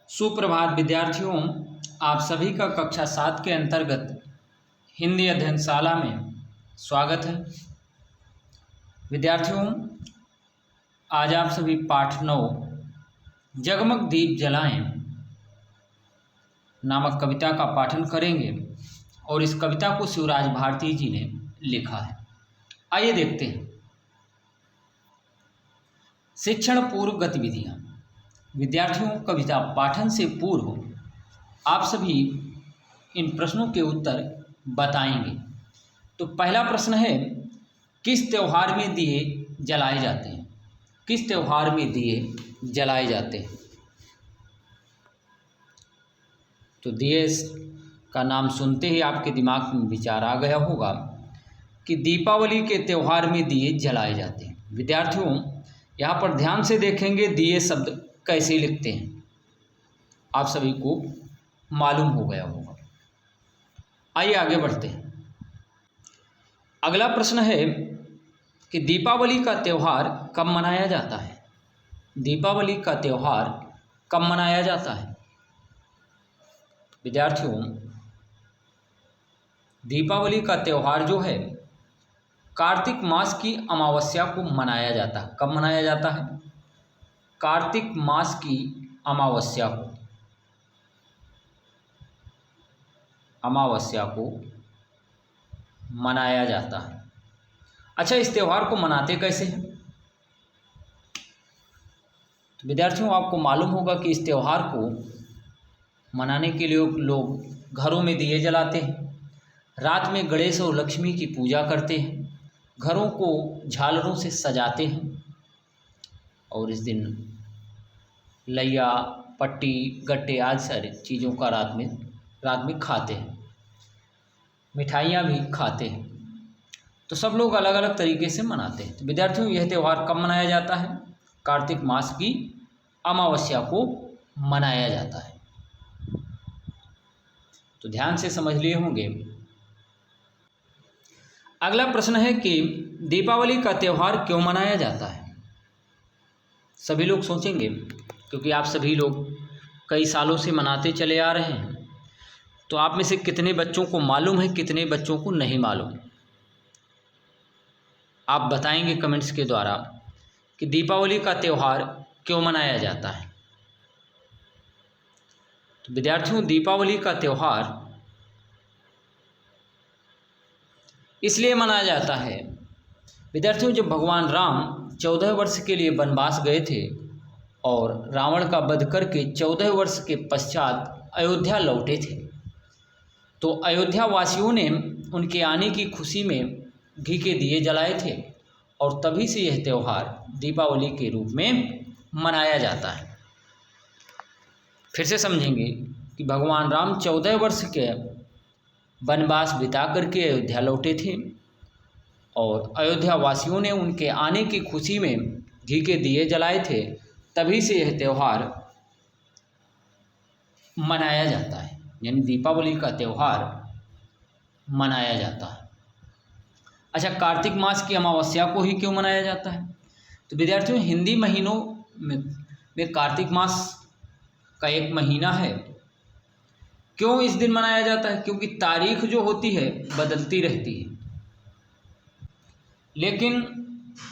सुप्रभात विद्यार्थियों, आप सभी का कक्षा 7 के अंतर्गत हिंदी अध्ययनशाला में स्वागत है। विद्यार्थियों, आज आप सभी पाठ 9 जगमग दीप जलाएं नामक कविता का पाठन करेंगे और इस कविता को शिवराज भारती जी ने लिखा है। आइए देखते हैं। शिक्षण पूर्व गतिविधियाँ। विद्यार्थियों, कविता पाठन से पूर्व आप सभी इन प्रश्नों के उत्तर बताएंगे। तो पहला प्रश्न है, किस त्यौहार में दिए जलाए जाते हैं? किस त्यौहार में दिए जलाए जाते हैं? तो दिए का नाम सुनते ही आपके दिमाग में विचार आ गया होगा कि दीपावली के त्यौहार में दिए जलाए जाते हैं। विद्यार्थियों, यहाँ पर ध्यान से देखेंगे दिए शब्द कैसे लिखते हैं, आप सभी को मालूम हो गया होगा। आइए आगे बढ़ते हैं। अगला प्रश्न है कि दीपावली का त्यौहार कब मनाया जाता है? दीपावली का त्यौहार कब मनाया जाता है? विद्यार्थियों, दीपावली का त्यौहार जो है कार्तिक मास की अमावस्या को मनाया जाता है। कब मनाया जाता है? कार्तिक मास की अमावस्या को मनाया जाता है। अच्छा, इस त्यौहार को मनाते कैसे हैं? तो विद्यार्थियों, आपको मालूम होगा कि इस त्यौहार को मनाने के लिए लोग घरों में दिए जलाते हैं, रात में गणेश और लक्ष्मी की पूजा करते हैं, घरों को झालरों से सजाते हैं और इस दिन लैया, पट्टी, गट्टे आदि सारी चीज़ों का रात में खाते हैं, मिठाइयाँ भी खाते हैं। तो सब लोग अलग अलग तरीके से मनाते हैं। तो विद्यार्थियों, यह त्यौहार कब मनाया जाता है? कार्तिक मास की अमावस्या को मनाया जाता है। तो ध्यान से समझ लिए होंगे। अगला प्रश्न है कि दीपावली का त्यौहार क्यों मनाया जाता है? सभी लोग सोचेंगे, क्योंकि आप सभी लोग कई सालों से मनाते चले आ रहे हैं। तो आप में से कितने बच्चों को मालूम है, कितने बच्चों को नहीं मालूम? आप बताएंगे कमेंट्स के द्वारा कि दीपावली का त्यौहार क्यों मनाया जाता है। तो विद्यार्थियों, दीपावली का त्यौहार इसलिए मनाया जाता है विद्यार्थियों, जब भगवान राम 14 वर्ष के लिए वनवास गए थे और रावण का वध करके 14 वर्ष के पश्चात अयोध्या लौटे थे, तो अयोध्या वासियों ने उनके आने की खुशी में घी के दिए जलाए थे और तभी से यह त्यौहार दीपावली के रूप में मनाया जाता है। फिर से समझेंगे कि भगवान राम 14 वर्ष के वनवास बिता करके अयोध्या लौटे थे और अयोध्या वासियों ने उनके आने की खुशी में घी के दिए जलाए थे, तभी से यह त्यौहार मनाया जाता है, यानी दीपावली का त्यौहार मनाया जाता है। अच्छा, कार्तिक मास की अमावस्या को ही क्यों मनाया जाता है? तो विद्यार्थियों, हिंदी महीनों में कार्तिक मास का एक महीना है। क्यों इस दिन मनाया जाता है? क्योंकि तारीख जो होती है बदलती रहती है, लेकिन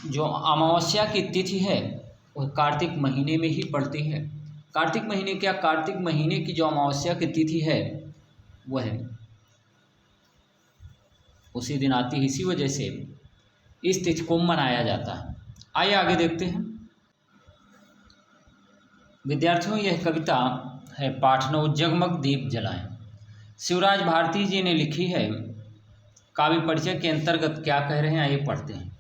जो अमावस्या की तिथि है वह कार्तिक महीने में ही पड़ती है। कार्तिक महीने की जो अमावस्या की तिथि है वह उसी दिन आती है, इसी वजह से इस तिथि को मनाया जाता है। आइए आगे देखते हैं। विद्यार्थियों, यह कविता है पाठ 9 जगमग दीप जलाएं, शिवराज भारती जी ने लिखी है। काव्य परिचय के अंतर्गत क्या कह रहे हैं, आइए पढ़ते हैं।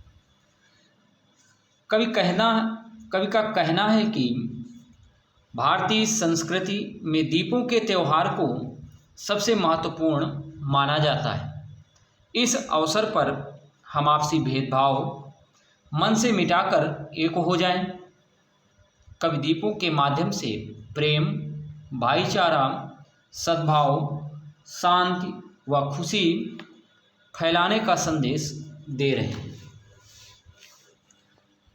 कवि का कहना है कि भारतीय संस्कृति में दीपों के त्यौहार को सबसे महत्वपूर्ण माना जाता है। इस अवसर पर हम आपसी भेदभाव मन से मिटाकर एक हो जाएं। कवि दीपों के माध्यम से प्रेम, भाईचारा, सद्भाव, शांति व खुशी फैलाने का संदेश दे रहे हैं।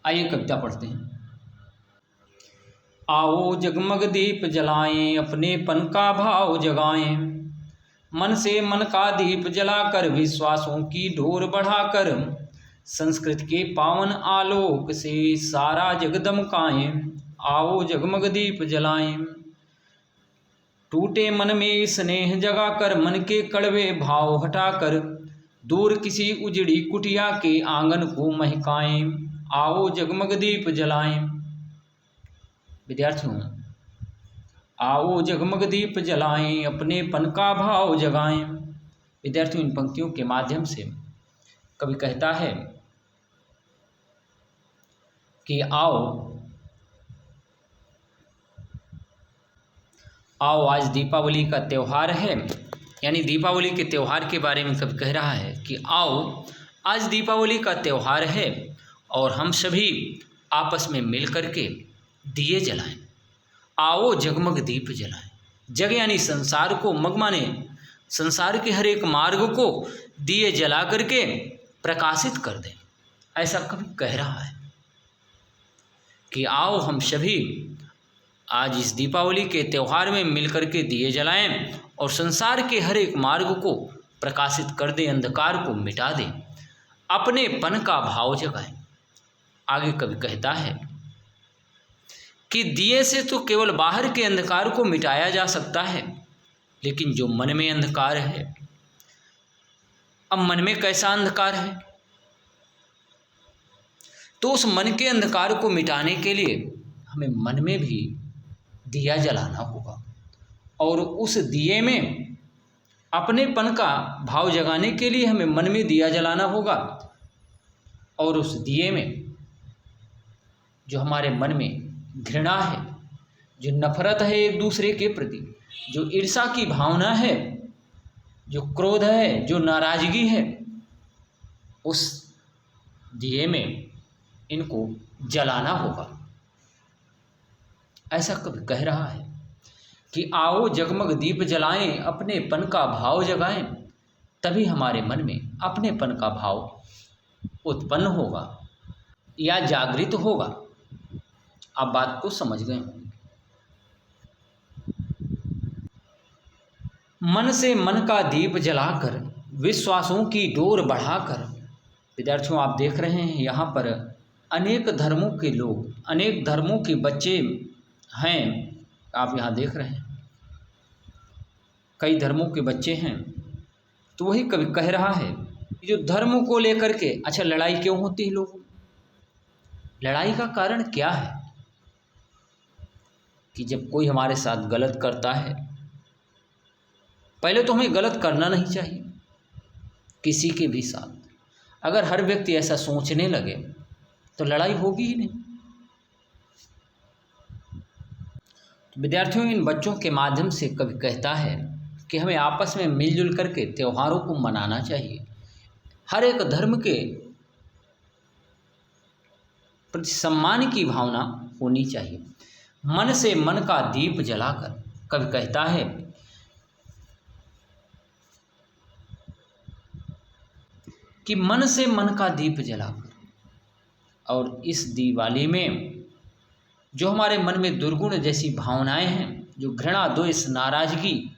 आइए कविता पढ़ते हैं। आओ जगमग दीप जलाएं, अपनेपन का भाव जगाएं। मन से मन का दीप जलाकर, विश्वासों की डोर बढ़ाकर, संस्कृत के पावन आलोक से सारा जग दमकाएं। आओ जगमग दीप जलाएं। टूटे मन में स्नेह जगाकर, मन के कड़वे भाव हटाकर, दूर किसी उजड़ी कुटिया के आंगन को महकाएं। आओ जगमग दीप जलाएं। विद्यार्थियों, आओ जगमग दीप जलाएं, अपनेपन का भाव जगाएं। विद्यार्थियों, इन पंक्तियों के माध्यम से कवि कहता है कि आओ आज दीपावली का त्यौहार है, यानी दीपावली के त्यौहार के बारे में कवि कह रहा है कि आओ आज दीपावली का त्यौहार है और हम सभी आपस में मिल करके दिए जलाएं। आओ जगमग दीप जलाएं। जग यानी संसार को, मग माने संसार के हर एक मार्ग को दिए जला करके प्रकाशित कर दें। ऐसा कवि कह रहा है कि आओ हम सभी आज इस दीपावली के त्यौहार में मिलकर के दिए जलाएं और संसार के हर एक मार्ग को प्रकाशित कर दें, अंधकार को मिटा दें, अपनेपन का भाव जगाएं। आगे कवि कहता है कि दिए से तो केवल बाहर के अंधकार को मिटाया जा सकता है, लेकिन जो मन में अंधकार है, अब मन में कैसा अंधकार है, तो उस मन के अंधकार को मिटाने के लिए हमें मन में भी दिया जलाना होगा और उस दिए में अपनेपन का भाव जगाने के लिए हमें मन में दिया जलाना होगा और उस दिए में जो हमारे मन में घृणा है, जो नफरत है एक दूसरे के प्रति, जो ईर्ष्या की भावना है, जो क्रोध है, जो नाराजगी है, उस दिए में इनको जलाना होगा। ऐसा कवि कह रहा है कि आओ जगमग दीप जलाएं, अपनेपन का भाव जगाएं, तभी हमारे मन में अपनेपन का भाव उत्पन्न होगा या जागृत होगा। आप बात को समझ गए होंगे। मन से मन का दीप जलाकर, विश्वासों की डोर बढ़ाकर। विद्यार्थियों, आप देख रहे हैं यहाँ पर अनेक धर्मों के लोग, अनेक धर्मों के बच्चे हैं। आप यहाँ देख रहे हैं कई धर्मों के बच्चे हैं। तो वही कवि कह रहा है जो धर्म को लेकर के, अच्छा लड़ाई क्यों होती है लोगों में? लड़ाई का कारण क्या है कि जब कोई हमारे साथ गलत करता है, पहले तो हमें गलत करना नहीं चाहिए किसी के भी साथ। अगर हर व्यक्ति ऐसा सोचने लगे तो लड़ाई होगी ही नहीं। तो विद्यार्थियों, इन बच्चों के माध्यम से कवि कहता है कि हमें आपस में मिलजुल करके त्योहारों को मनाना चाहिए। हर एक धर्म के प्रति सम्मान की भावना होनी चाहिए। मन से मन का दीप जलाकर, कवि कहता है कि मन से मन का दीप जलाकर, और इस दिवाली में जो हमारे मन में दुर्गुण जैसी भावनाएं हैं, जो घृणा, द्वेष, नाराजगी,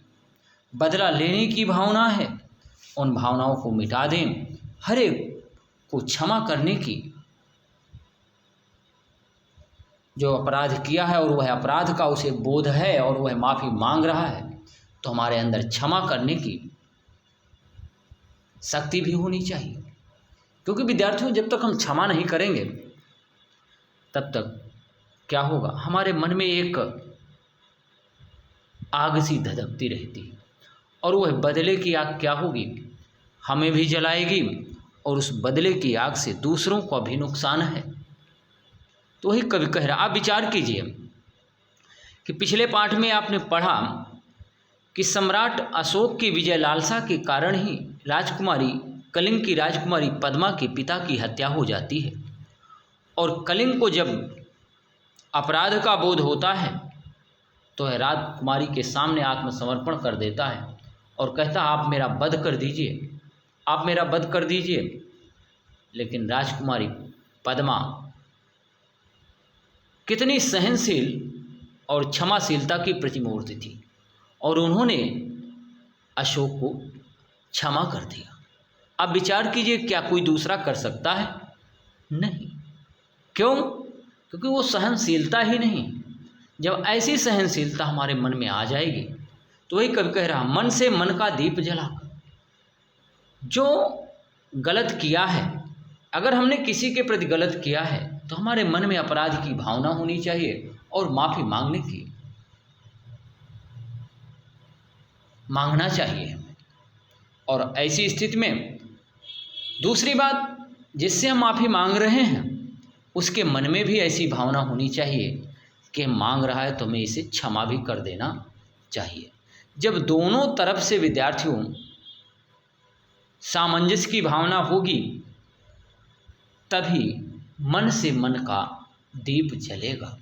बदला लेने की भावना है, उन भावनाओं को मिटा दें। हर एक को क्षमा करने की, जो अपराध किया है और वह अपराध का उसे बोध है और वह माफ़ी मांग रहा है, तो हमारे अंदर क्षमा करने की शक्ति भी होनी चाहिए। क्योंकि विद्यार्थियों, जब तक हम क्षमा नहीं करेंगे तब तक क्या होगा, हमारे मन में एक आग सी धधकती रहती है और वह बदले की आग क्या होगी, हमें भी जलाएगी और उस बदले की आग से दूसरों को भी नुकसान है। तो वही कवि कह रहा। आप विचार कीजिए कि पिछले पाठ में आपने पढ़ा कि सम्राट अशोक की विजय लालसा के कारण ही राजकुमारी, कलिंग की राजकुमारी पद्मा के पिता की हत्या हो जाती है और कलिंग को जब अपराध का बोध होता है तो वह राजकुमारी के सामने आत्मसमर्पण कर देता है और कहता है आप मेरा वध कर दीजिए, आप मेरा वध कर दीजिए। लेकिन राजकुमारी पद्मा कितनी सहनशील और क्षमाशीलता की प्रतिमूर्ति थी और उन्होंने अशोक को क्षमा कर दिया। अब विचार कीजिए, क्या कोई दूसरा कर सकता है? नहीं। क्यों? क्योंकि वो सहनशीलता ही नहीं। जब ऐसी सहनशीलता हमारे मन में आ जाएगी तो वही कवि कह रहा, मन से मन का दीप जलाकर। जो गलत किया है, अगर हमने किसी के प्रति गलत किया है तो हमारे मन में अपराध की भावना होनी चाहिए और माफ़ी मांगना चाहिए हमें। और ऐसी स्थिति में दूसरी बात, जिससे हम माफ़ी मांग रहे हैं उसके मन में भी ऐसी भावना होनी चाहिए कि मांग रहा है तो हमें इसे क्षमा भी कर देना चाहिए। जब दोनों तरफ से विद्यार्थियों सामंजस्य की भावना होगी तभी मन से मन का दीप जलेगा।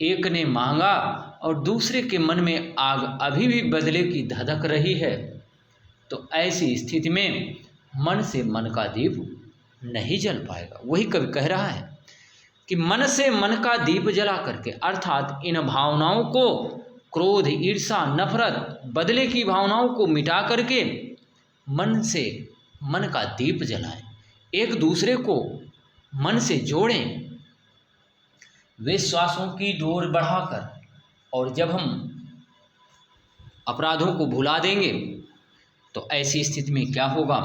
एक ने मांगा और दूसरे के मन में आग अभी भी बदले की धधक रही है, तो ऐसी स्थिति में मन से मन का दीप नहीं जल पाएगा। वही कवि कह रहा है कि मन से मन का दीप जला करके, अर्थात इन भावनाओं को, क्रोध, ईर्ष्या, नफरत, बदले की भावनाओं को मिटा करके मन से मन का दीप जलाएं, एक दूसरे को मन से जोड़ें, विश्वासों की डोर बढ़ाकर। और जब हम अपराधों को भुला देंगे तो ऐसी स्थिति में क्या होगा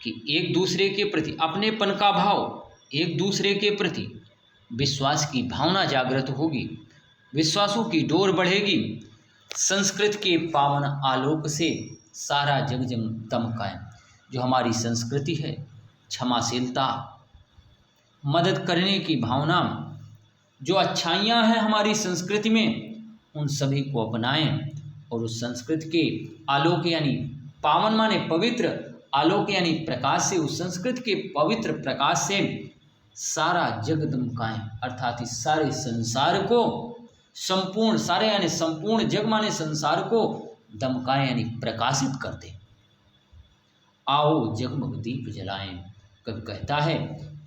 कि एक दूसरे के प्रति अपनेपन का भाव, एक दूसरे के प्रति विश्वास की भावना जागृत होगी, विश्वासों की डोर बढ़ेगी, संस्कृत के पावन आलोक से सारा जग दमकाए। जो हमारी संस्कृति है, क्षमाशीलता, मदद करने की भावना, जो अच्छाइयाँ हैं हमारी संस्कृति में, उन सभी को अपनाएं और उस संस्कृति के आलोक यानी पावन माने पवित्र, आलोक यानी प्रकाश से, उस संस्कृति के पवित्र प्रकाश से सारा जग दमकाएं, अर्थात इस सारे संसार को, संपूर्ण, सारे यानी संपूर्ण जग माने संसार को दमकाएं यानी प्रकाशित कर दें। आओ जगमग दीप जलाएं। कवि कहता है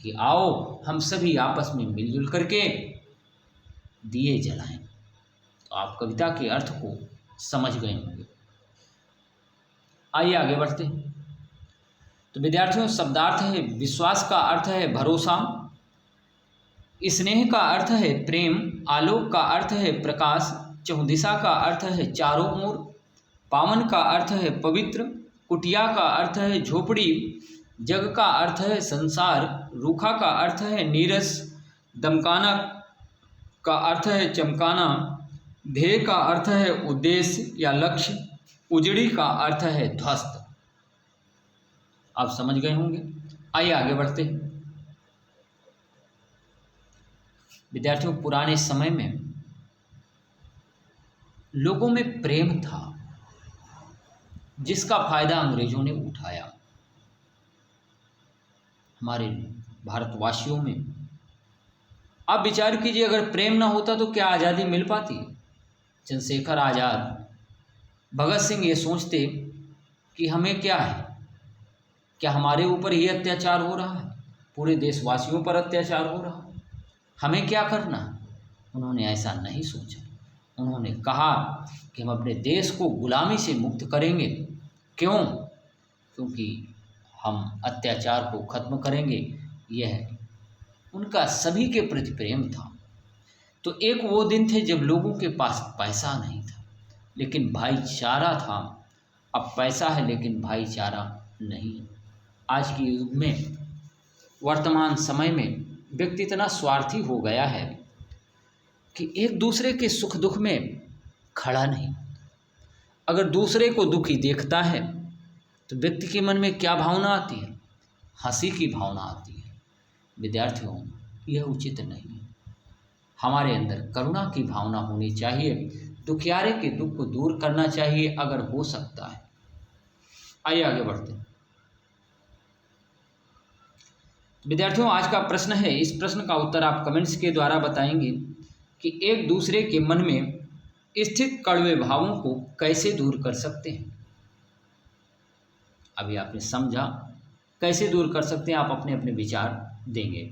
कि आओ हम सभी आपस में मिलजुल करके दिए जलाएं। तो आप कविता के अर्थ को समझ गए होंगे। आइए आगे बढ़ते हैं। तो विद्यार्थियों, शब्दार्थ है विश्वास का अर्थ है भरोसा, स्नेह का अर्थ है प्रेम, आलोक का अर्थ है प्रकाश, चहुदिशा का अर्थ है चारों ओर, पावन का अर्थ है पवित्र, कुटिया का अर्थ है झोपड़ी, जग का अर्थ है संसार, रूखा का अर्थ है नीरस, दमकाना का अर्थ है चमकाना, ध्येय का अर्थ है उद्देश्य या लक्ष्य, उजड़ी का अर्थ है ध्वस्त। आप समझ गए होंगे। आइए आगे बढ़ते हैं। विद्यार्थियों, पुराने समय में लोगों में प्रेम था जिसका फायदा अंग्रेजों ने उठाया। हमारे भारतवासियों में आप विचार कीजिए, अगर प्रेम ना होता तो क्या आज़ादी मिल पाती? चंद्रशेखर आज़ाद, भगत सिंह ये सोचते कि हमें क्या है, क्या हमारे ऊपर ही अत्याचार हो रहा है, पूरे देशवासियों पर अत्याचार हो रहा है, हमें क्या करना है? उन्होंने ऐसा नहीं सोचा। उन्होंने कहा कि हम अपने देश को गुलामी से मुक्त करेंगे। क्यों? क्योंकि हम अत्याचार को खत्म करेंगे। यह उनका सभी के प्रति प्रेम था। तो एक वो दिन थे जब लोगों के पास पैसा नहीं था लेकिन भाईचारा था। अब पैसा है लेकिन भाईचारा नहीं। आज के युग में, वर्तमान समय में व्यक्ति इतना स्वार्थी हो गया है कि एक दूसरे के सुख दुख में खड़ा नहीं। अगर दूसरे को दुखी देखता है तो व्यक्ति के मन में क्या भावना आती है? हंसी की भावना आती है। विद्यार्थियों, यह उचित नहीं है। हमारे अंदर करुणा की भावना होनी चाहिए, दुखियारे के दुख को दूर करना चाहिए अगर हो सकता है। आइए आगे बढ़ते हैं। विद्यार्थियों, आज का प्रश्न है, इस प्रश्न का उत्तर आप कमेंट्स के द्वारा बताएंगे कि एक दूसरे के मन में स्थित कड़वे भावों को कैसे दूर कर सकते हैं। अभी आपने समझा, कैसे दूर कर सकते हैं, आप अपने अपने विचार देंगे।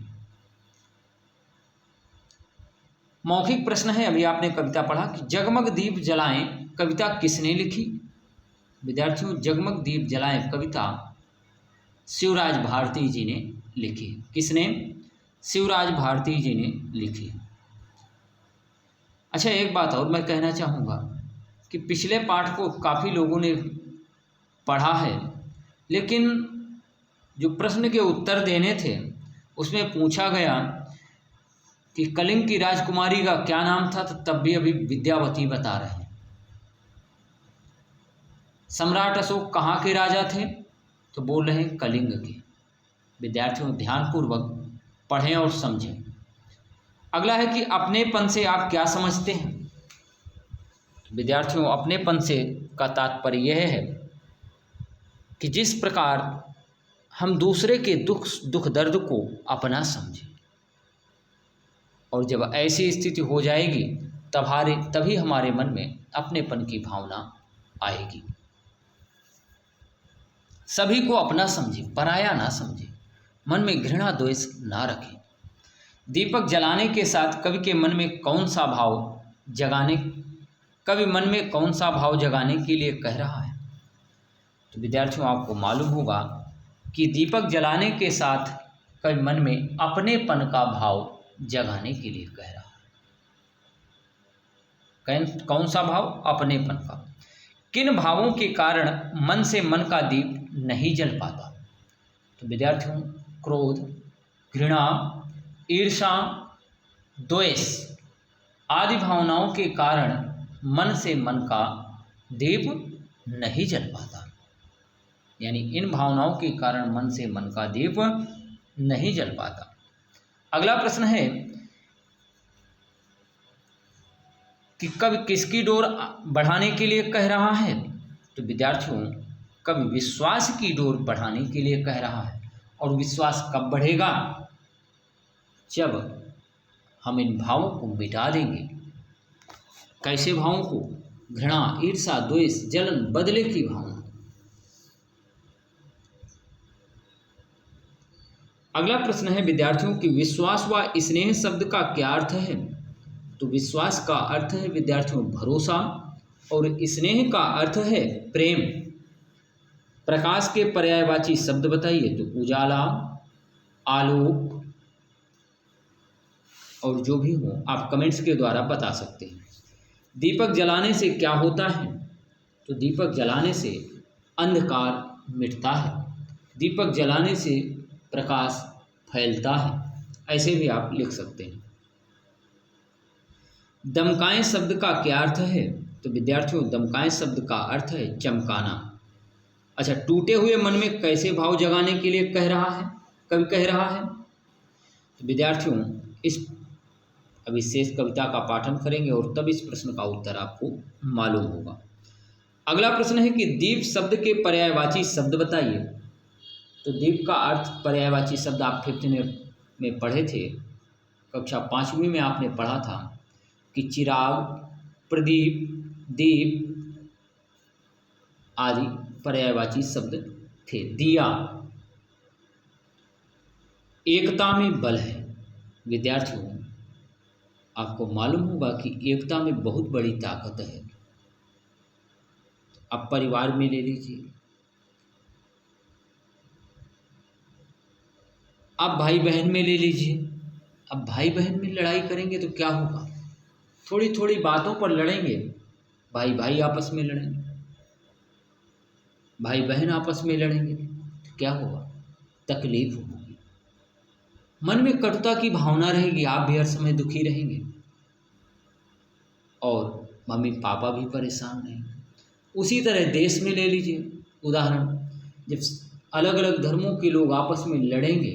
मौखिक प्रश्न है, अभी आपने कविता पढ़ा कि जगमग दीप जलाएं कविता किसने लिखी। विद्यार्थियों, जगमग दीप जलाएं कविता शिवराज भारती जी ने लिखी। किसने? शिवराज भारती जी ने लिखी। अच्छा, एक बात और मैं कहना चाहूँगा कि पिछले पाठ को काफ़ी लोगों ने पढ़ा है, लेकिन जो प्रश्न के उत्तर देने थे उसमें पूछा गया कि कलिंग की राजकुमारी का क्या नाम था, तो तब भी अभी विद्यावती बता रहे हैं। सम्राट अशोक कहाँ के राजा थे, तो बोल रहे हैं कलिंग के। विद्यार्थियों, ध्यानपूर्वक पढ़ें और समझें। अगला है कि अपनेपन से आप क्या समझते हैं। विद्यार्थियों, अपनेपन से का तात्पर्य यह है कि जिस प्रकार हम दूसरे के दुख दर्द को अपना समझें, और जब ऐसी स्थिति हो जाएगी तभी हमारे मन में अपनेपन की भावना आएगी। सभी को अपना समझें, पराया ना समझें, मन में घृणा द्वेष ना रखें। दीपक जलाने के साथ कवि मन में कौन सा भाव जगाने के लिए कह रहा है। तो विद्यार्थियों, आपको मालूम होगा कि दीपक जलाने के साथ कवि मन में अपनेपन का भाव जगाने के लिए कह रहा है। कौन सा भाव? अपनेपन का। किन भावों के कारण मन से मन का दीप नहीं जल पाता। तो विद्यार्थियों, क्रोध, घृणा, ईर्ष्या, द्वेष आदि भावनाओं के कारण मन से मन का दीप नहीं जल पाता। यानी इन भावनाओं के कारण मन से मन का दीप नहीं जल पाता। अगला प्रश्न है कि कवि किसकी डोर बढ़ाने के लिए कह रहा है। तो विद्यार्थियों, कवि विश्वास की डोर बढ़ाने के लिए कह रहा है। और विश्वास कब बढ़ेगा? जब हम इन भावों को मिटा देंगे। कैसे भावों को? घृणा, ईर्ष्या, द्वेष, जलन, बदले की भावना। अगला प्रश्न है विद्यार्थियों कि विश्वास व स्नेह शब्द का क्या अर्थ है। तो विश्वास का अर्थ है विद्यार्थियों भरोसा, और स्नेह का अर्थ है प्रेम। प्रकाश के पर्यायवाची शब्द बताइए। तो उजाला, आलोक, और जो भी हो आप कमेंट्स के द्वारा बता सकते हैं। दीपक जलाने से क्या होता है। तो दीपक जलाने से अंधकार मिटता है। दीपक जलाने से प्रकाश फैलता है। ऐसे भी आप लिख सकते हैं। दमकाएं शब्द का क्या अर्थ है। तो विद्यार्थियों, दमकाएं शब्द का अर्थ है चमकाना। अच्छा, टूटे हुए मन में कैसे भाव जगाने के लिए कह रहा है, कवि कह रहा है। तो विद्यार्थियों, इस अभी शेष कविता का पाठन करेंगे और तब इस प्रश्न का उत्तर आपको मालूम होगा। अगला प्रश्न है कि दीप शब्द के पर्यायवाची शब्द बताइए। तो दीप का अर्थ पर्यायवाची शब्द आप 5th में पढ़े थे, कक्षा 5वीं में आपने पढ़ा था कि चिराग, प्रदीप, दीप आदि पर्यायवाची शब्द थे। दिया, एकता में बल है। विद्यार्थियों, आपको मालूम होगा कि एकता में बहुत बड़ी ताकत है। आप परिवार में ले लीजिए, आप भाई बहन में ले लीजिए। अब भाई बहन में लड़ाई करेंगे तो क्या होगा? थोड़ी थोड़ी बातों पर लड़ेंगे। भाई भाई आपस में लड़ेंगे, भाई बहन आपस में लड़ेंगे तो क्या होगा? तकलीफ होगी, मन में कटुता की भावना रहेगी, आप भी हर समय दुखी रहेंगे और मम्मी पापा भी परेशान रहेंगे। उसी तरह देश में ले लीजिए उदाहरण, जब अलग अलग धर्मों के लोग आपस में लड़ेंगे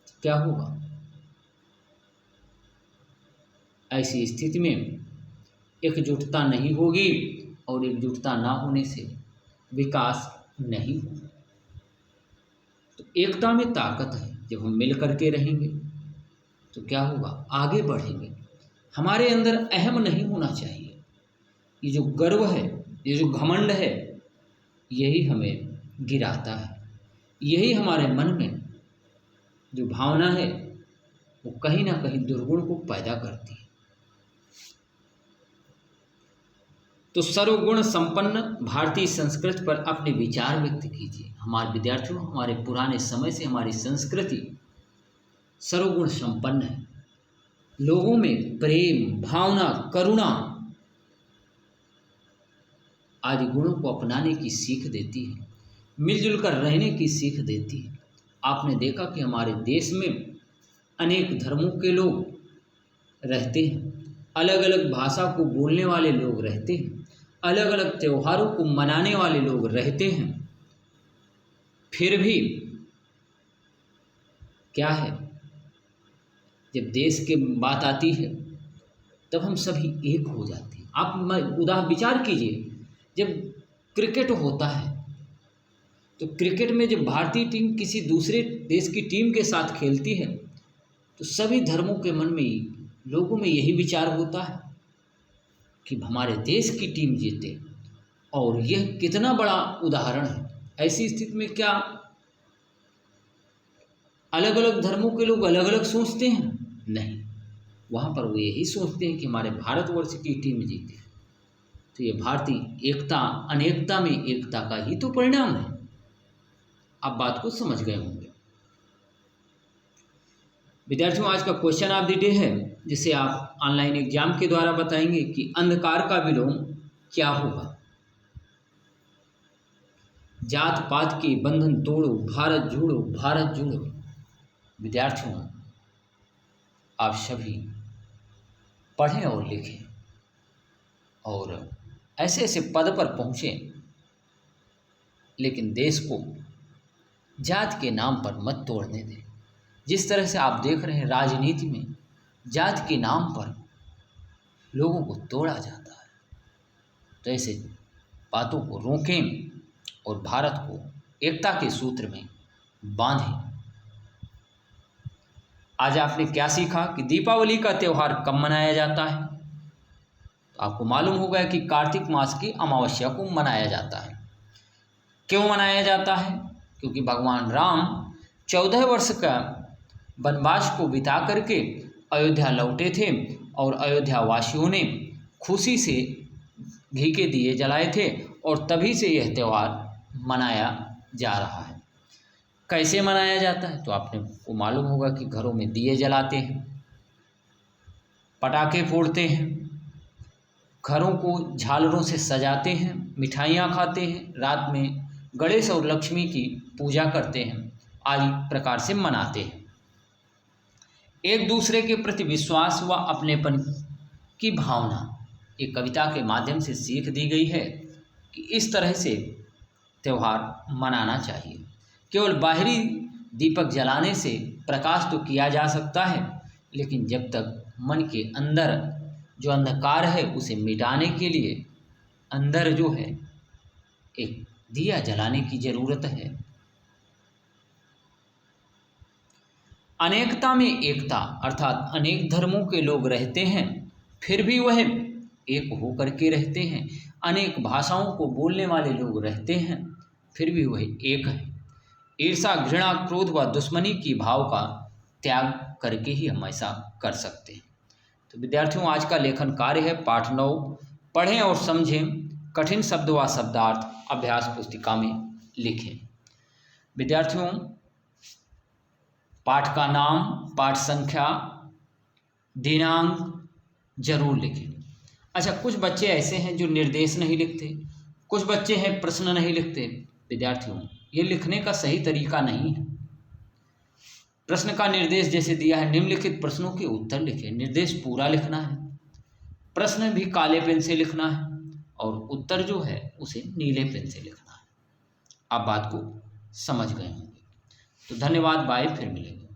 तो क्या होगा? ऐसी स्थिति में एकजुटता नहीं होगी और एकजुटता ना होने से विकास नहीं होगा। तो एकता में ताकत है। जब हम मिल करके रहेंगे तो क्या होगा? आगे बढ़ेंगे। हमारे अंदर अहम नहीं होना चाहिए। ये जो गर्व है, ये जो घमंड है, यही हमें गिराता है। यही हमारे मन में जो भावना है वो कहीं ना कहीं दुर्गुण को पैदा करती है। तो सर्वगुण संपन्न भारतीय संस्कृति पर अपने विचार व्यक्त कीजिए। हमारे विद्यार्थियों, हमारे पुराने समय से हमारी संस्कृति सर्वगुण संपन्न है। लोगों में प्रेम, भावना, करुणा आदि गुणों को अपनाने की सीख देती है, मिलजुल कर रहने की सीख देती है। आपने देखा कि हमारे देश में अनेक धर्मों के लोग रहते हैं, अलग अलग भाषा को बोलने वाले लोग रहते हैं, अलग अलग त्योहारों को मनाने वाले लोग रहते हैं। फिर भी क्या है, जब देश की बात आती है तब हम सभी एक हो जाते हैं। आप विचार कीजिए, जब क्रिकेट होता है तो क्रिकेट में जब भारतीय टीम किसी दूसरे देश की टीम के साथ खेलती है तो सभी धर्मों के मन में, लोगों में यही विचार होता है कि हमारे देश की टीम जीते। और यह कितना बड़ा उदाहरण है। ऐसी स्थिति में क्या अलग अलग धर्मों के लोग अलग अलग सोचते हैं? नहीं, वहाँ पर वो यही सोचते हैं कि हमारे भारतवर्ष की टीम जीते। तो ये भारतीय एकता, अनेकता में एकता का ही तो परिणाम है। आप बात को समझ गए होंगे। विद्यार्थियों, आज का क्वेश्चन ऑफ द डे है, जिसे आप ऑनलाइन एग्जाम के द्वारा बताएंगे कि अंधकार का विलोम क्या होगा। जात पात के बंधन तोड़ो, भारत जोड़ो, भारत जोड़ो। विद्यार्थियों, आप सभी पढ़ें और लिखें और ऐसे ऐसे पद पर पहुँचें, लेकिन देश को जात के नाम पर मत तोड़ने दें। जिस तरह से आप देख रहे हैं राजनीति में जात के नाम पर लोगों को तोड़ा जाता है, तो ऐसे बातों को रोकें और भारत को एकता के सूत्र में बांधें। आज आपने क्या सीखा कि दीपावली का त्यौहार कब मनाया जाता है? तो आपको मालूम होगा कि कार्तिक मास की अमावस्या को मनाया जाता है। क्यों मनाया जाता है? क्योंकि भगवान राम 14 वर्ष का वनवास को बिता करके अयोध्या लौटे थे और अयोध्या वासियों ने खुशी से घी के दिए जलाए थे और तभी से यह त्यौहार मनाया जा रहा है। कैसे मनाया जाता है? तो आपने को मालूम होगा कि घरों में दिए जलाते हैं, पटाखे फोड़ते हैं, घरों को झालरों से सजाते हैं, मिठाइयाँ खाते हैं, रात में गणेश और लक्ष्मी की पूजा करते हैं, आदि प्रकार से मनाते हैं। एक दूसरे के प्रति विश्वास व अपनेपन की भावना, एक कविता के माध्यम से सीख दी गई है कि इस तरह से त्यौहार मनाना चाहिए। केवल बाहरी दीपक जलाने से प्रकाश तो किया जा सकता है, लेकिन जब तक मन के अंदर जो अंधकार है उसे मिटाने के लिए अंदर जो है एक दिया जलाने की जरूरत है। अनेकता में एकता, अर्थात अनेक धर्मों के लोग रहते हैं फिर भी वह एक होकर के रहते हैं। अनेक भाषाओं को बोलने वाले लोग रहते हैं फिर भी वह एक है। ईर्ष्या, घृणा, क्रोध व दुश्मनी की भाव का त्याग करके ही हम ऐसा कर सकते हैं। तो विद्यार्थियों, आज का लेखन कार्य है पाठ 9, पढ़ें और समझें, कठिन शब्द व शब्दार्थ अभ्यास पुस्तिका में लिखें। विद्यार्थियों, पाठ का नाम, पाठ संख्या, दिनांक जरूर लिखें। अच्छा, कुछ बच्चे ऐसे हैं जो निर्देश नहीं लिखते, कुछ बच्चे हैं प्रश्न नहीं लिखते। विद्यार्थियों, ये लिखने का सही तरीका नहीं है। प्रश्न का निर्देश जैसे दिया है, निम्नलिखित प्रश्नों के उत्तर लिखें। निर्देश पूरा लिखना है, प्रश्न भी काले पेन से लिखना है और उत्तर जो है उसे नीले पेन से लिखना है। आप बात को समझ गए होंगे। तो धन्यवाद, बाय, फिर मिलेंगे।